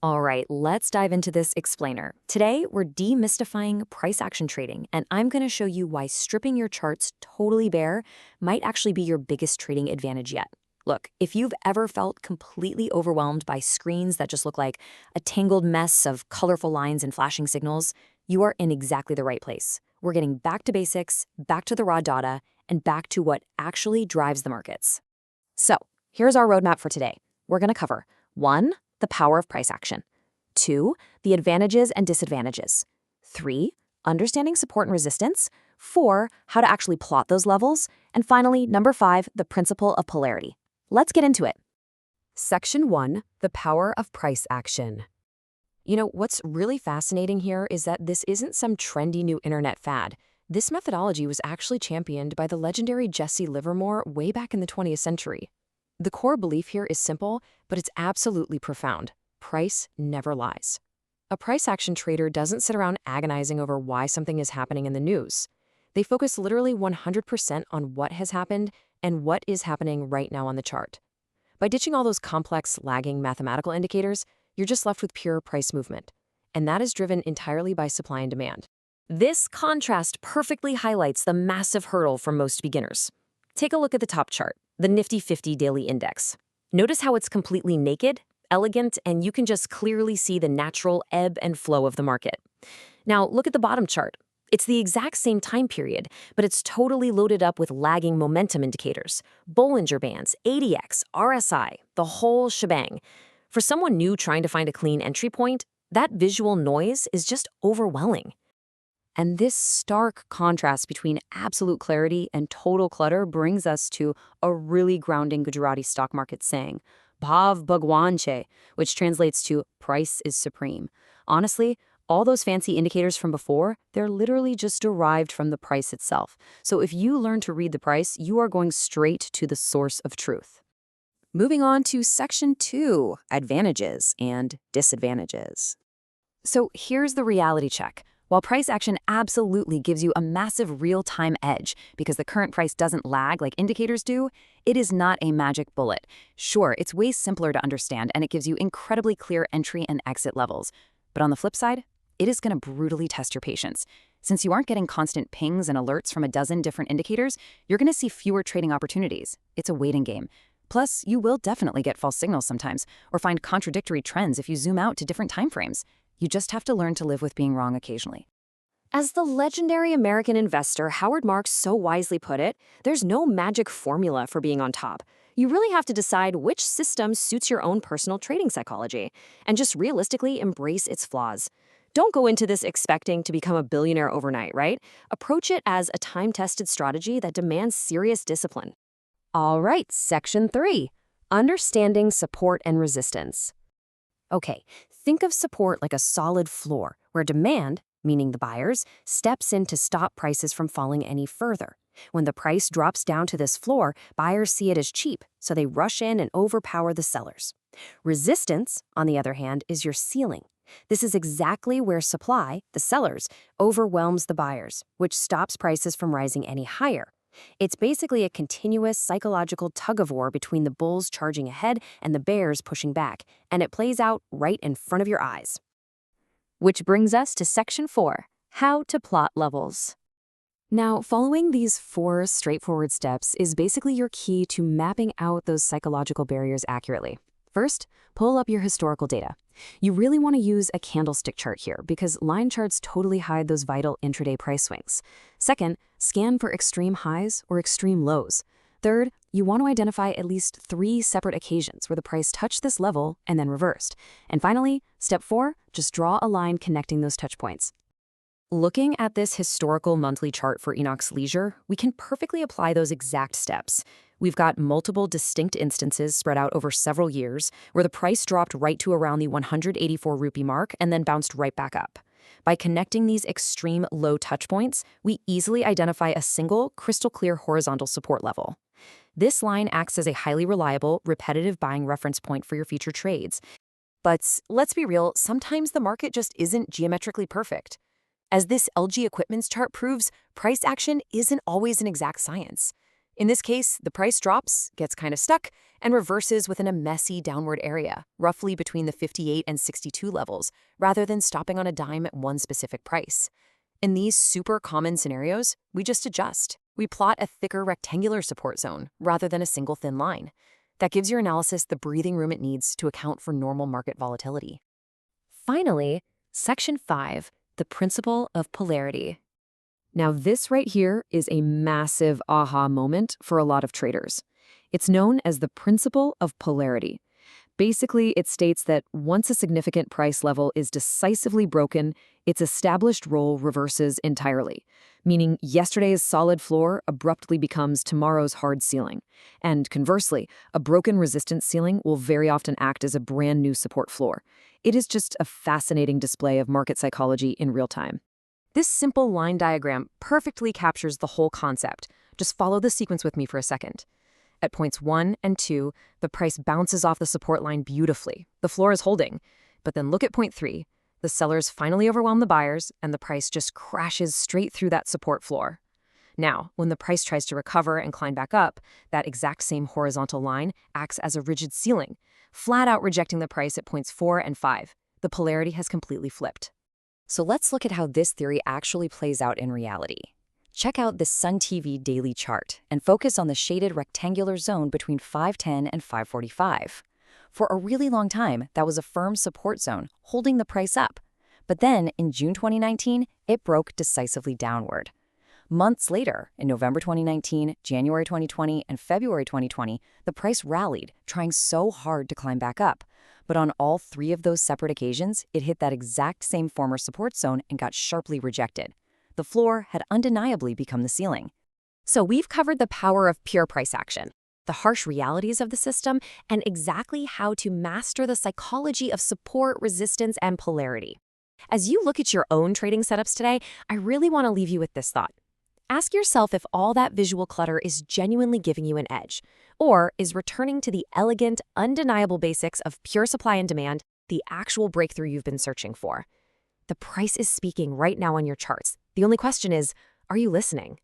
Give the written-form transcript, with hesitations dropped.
All right, let's dive into this explainer. Today, we're demystifying price action trading, and I'm going to show you why stripping your charts totally bare might actually be your biggest trading advantage yet. Look, if you've ever felt completely overwhelmed by screens that just look like a tangled mess of colorful lines and flashing signals, you are in exactly the right place. We're getting back to basics, back to the raw data, and back to what actually drives the markets. So, here's our roadmap for today. We're going to cover 1. The power of price action. 2. The advantages and disadvantages. 3. Understanding support and resistance. 4. How to actually plot those levels. And finally, number 5, the principle of polarity. Let's get into it. Section 1, the power of price action. You know, what's really fascinating here is that this isn't some trendy new internet fad. This methodology was actually championed by the legendary Jesse Livermore way back in the 20th century. The core belief here is simple, but it's absolutely profound. Price never lies. A price action trader doesn't sit around agonizing over why something is happening in the news. They focus literally 100% on what has happened and what is happening right now on the chart. By ditching all those complex, lagging mathematical indicators, you're just left with pure price movement. And that is driven entirely by supply and demand. This contrast perfectly highlights the massive hurdle for most beginners. Take a look at the top chart, the Nifty 50 Daily Index. Notice how it's completely naked, elegant, and you can just clearly see the natural ebb and flow of the market. Now, look at the bottom chart. It's the exact same time period, but it's totally loaded up with lagging momentum indicators, Bollinger Bands, ADX, RSI, the whole shebang. For someone new trying to find a clean entry point, that visual noise is just overwhelming. And this stark contrast between absolute clarity and total clutter brings us to a really grounding Gujarati stock market saying, Bhav Bhagwan Che, which translates to price is supreme. Honestly, all those fancy indicators from before, they're literally just derived from the price itself. So if you learn to read the price, you are going straight to the source of truth. Moving on to section 2, advantages and disadvantages. So here's the reality check. While price action absolutely gives you a massive real-time edge because the current price doesn't lag like indicators do, it is not a magic bullet. Sure, it's way simpler to understand and it gives you incredibly clear entry and exit levels. But on the flip side, it is going to brutally test your patience. Since you aren't getting constant pings and alerts from a dozen different indicators, you're going to see fewer trading opportunities. It's a waiting game. Plus, you will definitely get false signals sometimes or find contradictory trends if you zoom out to different timeframes. You just have to learn to live with being wrong occasionally. As the legendary American investor Howard Marks so wisely put it, there's no magic formula for being on top. You really have to decide which system suits your own personal trading psychology and just realistically embrace its flaws. Don't go into this expecting to become a billionaire overnight, right? Approach it as a time-tested strategy that demands serious discipline. All right, section 3, understanding support and resistance. Okay, think of support like a solid floor where demand, meaning the buyers, steps in to stop prices from falling any further. When the price drops down to this floor, buyers see it as cheap, so they rush in and overpower the sellers. Resistance, on the other hand, is your ceiling. This is exactly where supply, the sellers, overwhelms the buyers, which stops prices from rising any higher. It's basically a continuous psychological tug-of-war between the bulls charging ahead and the bears pushing back, and it plays out right in front of your eyes. Which brings us to section 4, how to plot levels. Now, following these 4 straightforward steps is basically your key to mapping out those psychological barriers accurately. First, pull up your historical data. You really want to use a candlestick chart here because line charts totally hide those vital intraday price swings. Second, scan for extreme highs or extreme lows. Third, you want to identify at least 3 separate occasions where the price touched this level and then reversed. And finally, step 4, just draw a line connecting those touch points. Looking at this historical monthly chart for Enoch's Leisure, we can perfectly apply those exact steps. We've got multiple distinct instances spread out over several years where the price dropped right to around the 184 rupee mark and then bounced right back up. By connecting these extreme low touch points, we easily identify a single, crystal clear horizontal support level. This line acts as a highly reliable, repetitive buying reference point for your future trades. But let's be real, sometimes the market just isn't geometrically perfect. As this LG Equipment's chart proves, price action isn't always an exact science. In this case, the price drops, gets kind of stuck, and reverses within a messy downward area, roughly between the 58 and 62 levels, rather than stopping on a dime at one specific price. In these super common scenarios, we just adjust. We plot a thicker rectangular support zone rather than a single thin line. That gives your analysis the breathing room it needs to account for normal market volatility. Finally, Section 5, the Principle of Polarity. Now, this right here is a massive aha moment for a lot of traders. It's known as the Principle of Polarity. Basically, it states that once a significant price level is decisively broken, its established role reverses entirely, meaning yesterday's solid floor abruptly becomes tomorrow's hard ceiling. And conversely, a broken resistance ceiling will very often act as a brand new support floor. It is just a fascinating display of market psychology in real time. This simple line diagram perfectly captures the whole concept. Just follow the sequence with me for a second. At points 1 and 2, the price bounces off the support line beautifully. The floor is holding. But then look at point 3. The sellers finally overwhelm the buyers, and the price just crashes straight through that support floor. Now, when the price tries to recover and climb back up, that exact same horizontal line acts as a rigid ceiling, flat out rejecting the price at points 4 and 5. The polarity has completely flipped. So let's look at how this theory actually plays out in reality. Check out this Sun TV daily chart and focus on the shaded rectangular zone between 510 and 545. For a really long time, that was a firm support zone, holding the price up. But then, in June 2019, it broke decisively downward. Months later, in November 2019, January 2020, and February 2020, the price rallied, trying so hard to climb back up. But on all 3 of those separate occasions, it hit that exact same former support zone and got sharply rejected. The floor had undeniably become the ceiling. So we've covered the power of pure price action, the harsh realities of the system, and exactly how to master the psychology of support, resistance, and polarity. As you look at your own trading setups today, I really want to leave you with this thought. Ask yourself if all that visual clutter is genuinely giving you an edge, or is returning to the elegant, undeniable basics of pure supply and demand the actual breakthrough you've been searching for. The price is speaking right now on your charts. The only question is, are you listening?